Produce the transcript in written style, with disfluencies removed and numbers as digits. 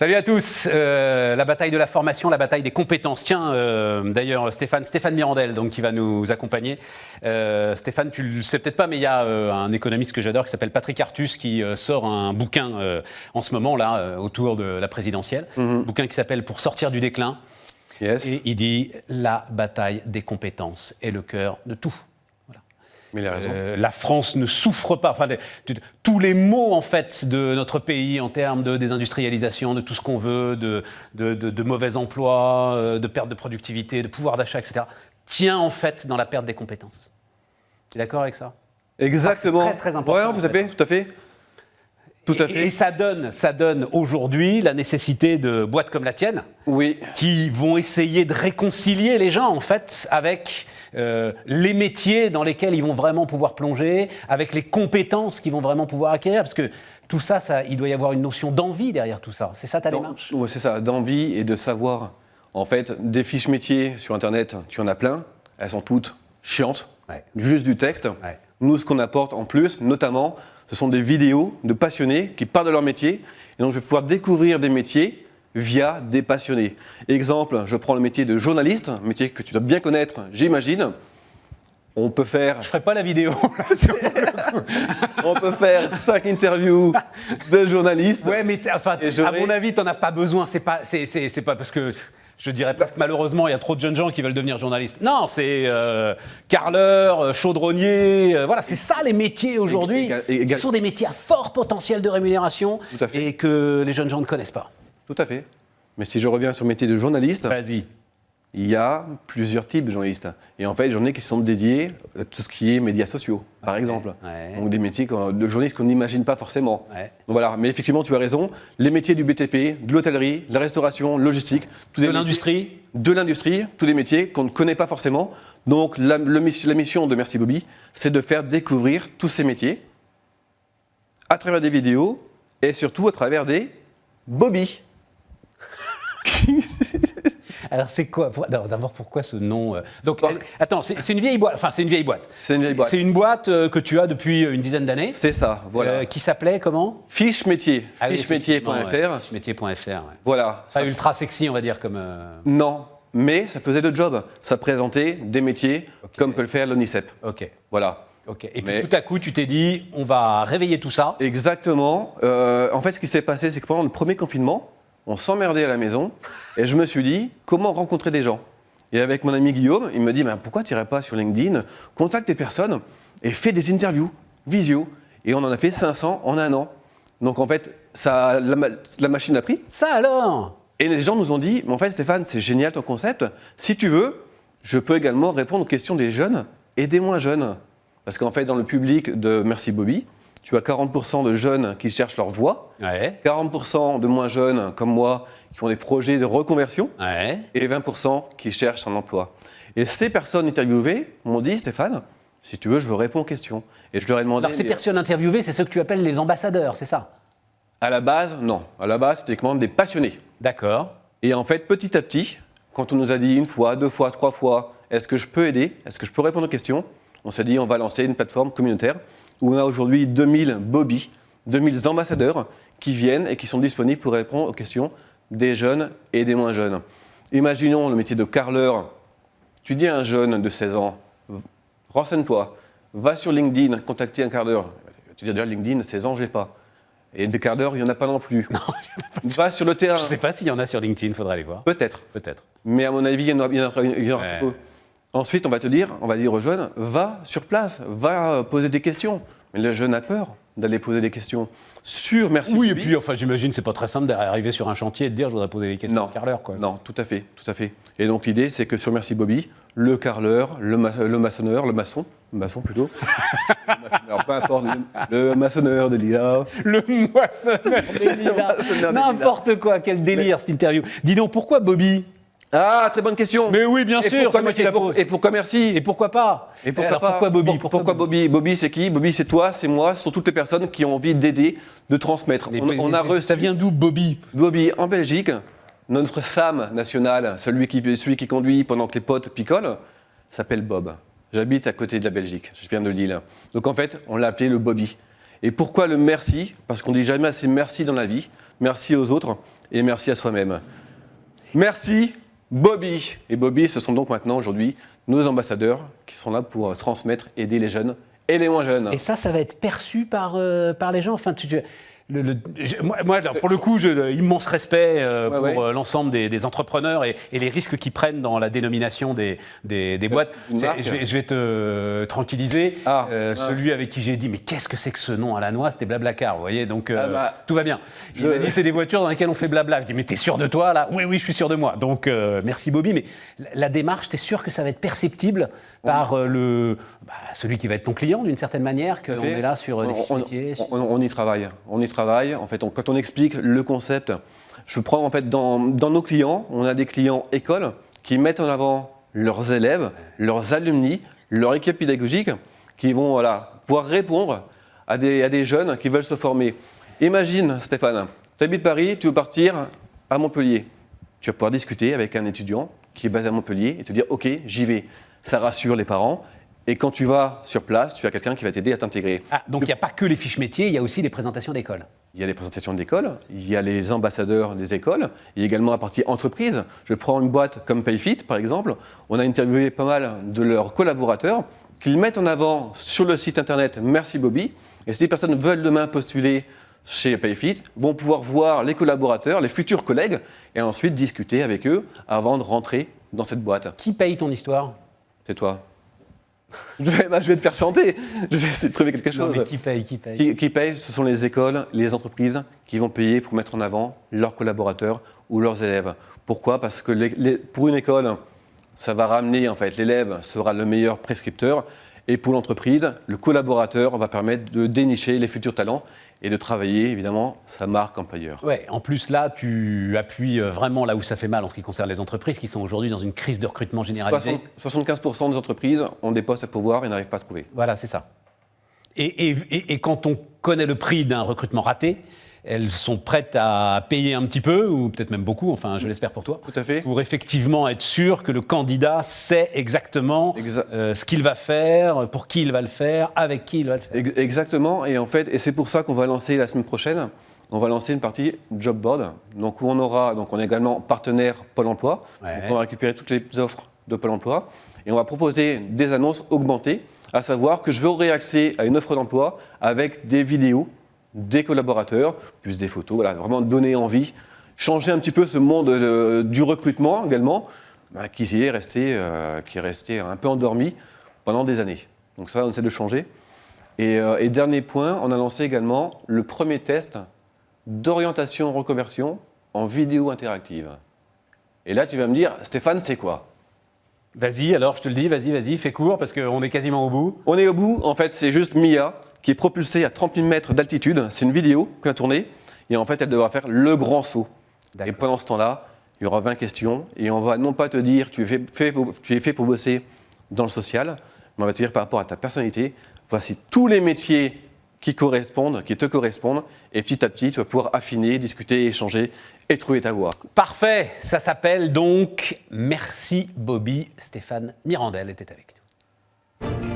Salut à tous. La bataille de la formation, la bataille des compétences. Tiens, d'ailleurs, Stéphane Mirandel, donc, qui va nous accompagner. Stéphane, tu le sais peut-être pas, mais il y a un économiste que j'adore qui s'appelle Patrick Artus qui sort un bouquin en ce moment là autour de la présidentielle. Bouquin qui s'appelle Pour sortir du déclin. Yes. Et il dit la bataille des compétences est le cœur de tout. Mais il a raison. La France ne souffre pas. Enfin, tous les maux en fait de notre pays en termes de désindustrialisation, de tout ce qu'on veut, de mauvais emplois, de perte de productivité, de pouvoir d'achat, etc. tient en fait dans la perte des compétences. Tu es d'accord avec ça? Exactement. C'est très important. Ouais, tout à fait. Et ça donne aujourd'hui la nécessité de boîtes comme la tienne, oui, qui vont essayer de réconcilier les gens en fait avec les métiers dans lesquels ils vont vraiment pouvoir plonger, avec les compétences qu'ils vont vraiment pouvoir acquérir, parce que tout ça, il doit y avoir une notion d'envie derrière tout ça. C'est ça ta démarche? Oui, c'est ça, d'envie et de savoir. En fait, des fiches métiers sur Internet, tu en as plein. Elles sont toutes chiantes, juste du texte. Ouais. Nous, ce qu'on apporte en plus, notamment, ce sont des vidéos de passionnés qui parlent de leur métier. Et donc, je vais pouvoir découvrir des métiers via des passionnés. Exemple, je prends le métier de journaliste, un métier que tu dois bien connaître, j'imagine. On peut faire... Je ferai pas la vidéo, là, sur le coup. On peut faire 5 interviews de journalistes. Ouais, mais à mon avis, t'en as pas besoin. C'est pas parce que... Je dirais presque malheureusement, il y a trop de jeunes gens qui veulent devenir journalistes. Non, c'est carreleur, chaudronnier, voilà, c'est ça les métiers aujourd'hui. Qui sont des métiers à fort potentiel de rémunération et que les jeunes gens ne connaissent pas. Tout à fait. Mais si je reviens sur le métier de journaliste, vas-y. Il y a plusieurs types de journalistes. Et en fait, j'en ai qui sont dédiés à tout ce qui est médias sociaux, par exemple. Ouais. Donc des métiers de journalistes qu'on n'imagine pas forcément. Ouais. Donc voilà. Mais effectivement, tu as raison. Les métiers du BTP, de l'hôtellerie, de la restauration, logistique. De l'industrie. De l'industrie, tous les métiers qu'on ne connaît pas forcément. Donc la mission de Merci Bobby, c'est de faire découvrir tous ces métiers à travers des vidéos et surtout à travers des Bobby. Alors c'est quoi? D'abord, pourquoi ce nom? Donc, attends, c'est une vieille boîte. Enfin, c'est une vieille boîte. C'est une vieille boîte. C'est une boîte que tu as depuis une dizaine d'années. C'est ça, voilà. Qui s'appelait comment? Fiche métier. Fichemétier.fr. Fichemétier.fr. Ouais. Voilà. Pas ultra sexy, on va dire, comme. Non, mais ça faisait le job. Ça présentait des métiers comme peut le faire l'ONICEP. Ok. Voilà. Ok. Et puis tout à coup, tu t'es dit, on va réveiller tout ça. Exactement. En fait, ce qui s'est passé, c'est que pendant le premier confinement, on s'emmerdait à la maison et je me suis dit, comment rencontrer des gens? Et avec mon ami Guillaume, il me dit, pourquoi tu n'irais pas sur LinkedIn, contacte des personnes et fais des interviews, visio. Et on en a fait 500 en un an. Donc en fait, la machine a pris. Ça alors? Et les gens nous ont dit, mais en fait Stéphane, c'est génial ton concept. Si tu veux, je peux également répondre aux questions des jeunes et des moins jeunes. Parce qu'en fait, dans le public de Merci Bobby, tu as 40% de jeunes qui cherchent leur voie, 40% de moins jeunes comme moi qui ont des projets de reconversion et 20% qui cherchent un emploi. Et ces personnes interviewées m'ont dit, Stéphane, si tu veux, je veux répondre aux questions. Et je leur ai demandé... Alors ces personnes interviewées, c'est ceux que tu appelles les ambassadeurs, c'est ça? À la base, non. À la base, c'était uniquement des passionnés. D'accord. Et en fait, petit à petit, quand on nous a dit une fois, 2 fois, 3 fois, est-ce que je peux aider? Est-ce que je peux répondre aux questions? On s'est dit, on va lancer une plateforme communautaire où on a aujourd'hui 2000 Bobby, 2000 ambassadeurs qui viennent et qui sont disponibles pour répondre aux questions des jeunes et des moins jeunes. Imaginons le métier de carreleur. Tu dis à un jeune de 16 ans, renseigne-toi, va sur LinkedIn, contacter un carreleur. Tu dis déjà LinkedIn, 16 ans, je n'ai pas. Et des carreleurs, il n'y en a pas non plus. Non, va sur le terrain. Je ne sais pas s'il y en a sur LinkedIn, il faudra aller voir. Peut-être. Mais à mon avis, il y en aura peu. Ensuite, on va dire aux jeunes, va sur place, va poser des questions. Mais le jeune a peur d'aller poser des questions sur Merci Bobby. Oui, et puis j'imagine c'est pas très simple d'arriver sur un chantier et de dire je voudrais poser des questions au carreleur. Non, tout à fait. Et donc l'idée, c'est que sur Merci Bobby, le carreleur, le maçonneur, le maçon plutôt, le maçonneur, peu importe, le maçonneur de lilas. Le moissonneur des lilas. N'importe quoi, quel délire cette interview. Dis donc, pourquoi Bobby? Ah, très bonne question. Mais oui, bien sûr, c'est moi qui la pose. Et pourquoi Merci? Et pourquoi pas? Et pourquoi pas? Pourquoi Bobby? Pourquoi Bobby? Bobby, c'est qui? Bobby, c'est toi, c'est moi, ce sont toutes les personnes qui ont envie d'aider, de transmettre. Ça vient d'où, Bobby? Bobby, en Belgique, notre SAM national, celui qui conduit pendant que les potes picolent, s'appelle Bob. J'habite à côté de la Belgique, je viens de Lille. Donc en fait, on l'a appelé le Bobby. Et pourquoi le merci? Parce qu'on dit jamais assez merci dans la vie. merci aux autres et merci à soi-même. Merci Bobby. Et Bobby, ce sont donc maintenant aujourd'hui nos ambassadeurs qui sont là pour transmettre, aider les jeunes et les moins jeunes. Et ça va être perçu par les gens. Enfin, moi, alors, pour le coup, immense respect pour l'ensemble des entrepreneurs et les risques qu'ils prennent dans la dénomination des boîtes. Je vais te tranquilliser. Celui avec qui j'ai dit, mais qu'est-ce que c'est que ce nom à la noix? C'était Blablacar, vous voyez, donc tout va bien. Il m'a dit, c'est des voitures dans lesquelles on fait blabla. Je dis, mais t'es sûr de toi, là? Oui, je suis sûr de moi. Donc, merci Bobby, mais la démarche, t'es sûr que ça va être perceptible par celui qui va être ton client, d'une certaine manière, qu'on est là sur des fiches métiers? On y travaille. En fait, quand on explique le concept, je prends en fait dans nos clients, on a des clients écoles qui mettent en avant leurs élèves, leurs alumni, leur équipe pédagogique, qui vont pouvoir répondre à des jeunes qui veulent se former. Imagine, Stéphane, tu habites Paris, tu veux partir à Montpellier. Tu vas pouvoir discuter avec un étudiant qui est basé à Montpellier et te dire « Ok, j'y vais ». Ça rassure les parents. Et quand tu vas sur place, tu as quelqu'un qui va t'aider à t'intégrer. Donc il n'y a pas que les fiches métiers, il y a aussi les présentations d'école. Il y a les présentations d'école, il y a les ambassadeurs des écoles, il y a également la partie entreprise. Je prends une boîte comme Payfit, par exemple. On a interviewé pas mal de leurs collaborateurs qu'ils mettent en avant sur le site internet Merci Bobby. Et si les personnes veulent demain postuler chez Payfit, vont pouvoir voir les collaborateurs, les futurs collègues, et ensuite discuter avec eux avant de rentrer dans cette boîte. Qui paye ton histoire? C'est toi. Je vais te faire chanter, je vais essayer de trouver quelque chose. Non, mais qui paye? Qui paye, ce sont les écoles, les entreprises qui vont payer pour mettre en avant leurs collaborateurs ou leurs élèves. Pourquoi? Parce que pour une école, ça va ramener, en fait, l'élève sera le meilleur prescripteur. Et pour l'entreprise, le collaborateur va permettre de dénicher les futurs talents et de travailler, évidemment, sa marque employeur. Ouais, en plus, là, tu appuies vraiment là où ça fait mal en ce qui concerne les entreprises qui sont aujourd'hui dans une crise de recrutement généralisée. 75% des entreprises ont des postes à pourvoir et n'arrivent pas à trouver. Voilà, c'est ça. Et quand on connaît le prix d'un recrutement raté, elles sont prêtes à payer un petit peu, ou peut-être même beaucoup, enfin je l'espère pour toi, tout à fait, pour effectivement être sûr que le candidat sait exactement ce qu'il va faire, pour qui il va le faire, avec qui il va le faire. Exactement, et en fait, et c'est pour ça qu'on va lancer la semaine prochaine, on va lancer une partie job board, donc où on est également partenaire Pôle emploi, donc on va récupérer toutes les offres de Pôle emploi, et on va proposer des annonces augmentées, à savoir que je vais aurai accès à une offre d'emploi avec des vidéos, des collaborateurs, plus des photos, voilà, vraiment donner envie, changer un petit peu ce monde du recrutement également, qui est resté un peu endormi pendant des années. Donc ça, on essaie de changer. Et dernier point, on a lancé également le premier test d'orientation reconversion en vidéo interactive. Et là, tu vas me dire, Stéphane, c'est quoi? Vas-y, alors je te le dis, vas-y, fais court parce qu'on est quasiment au bout. On est au bout, en fait, c'est juste Mia qui est propulsée à 30 000 mètres d'altitude. C'est une vidéo qu'on a tournée et en fait, elle devra faire le grand saut. Et pendant ce temps-là, il y aura 20 questions et on va non pas te dire tu es fait pour bosser dans le social, mais on va te dire par rapport à ta personnalité, voici tous les métiers qui te correspondent et petit à petit, tu vas pouvoir affiner, discuter, échanger et trouver ta voie. Parfait, ça s'appelle donc Merci Bobby. Stéphane Mirandel était avec nous.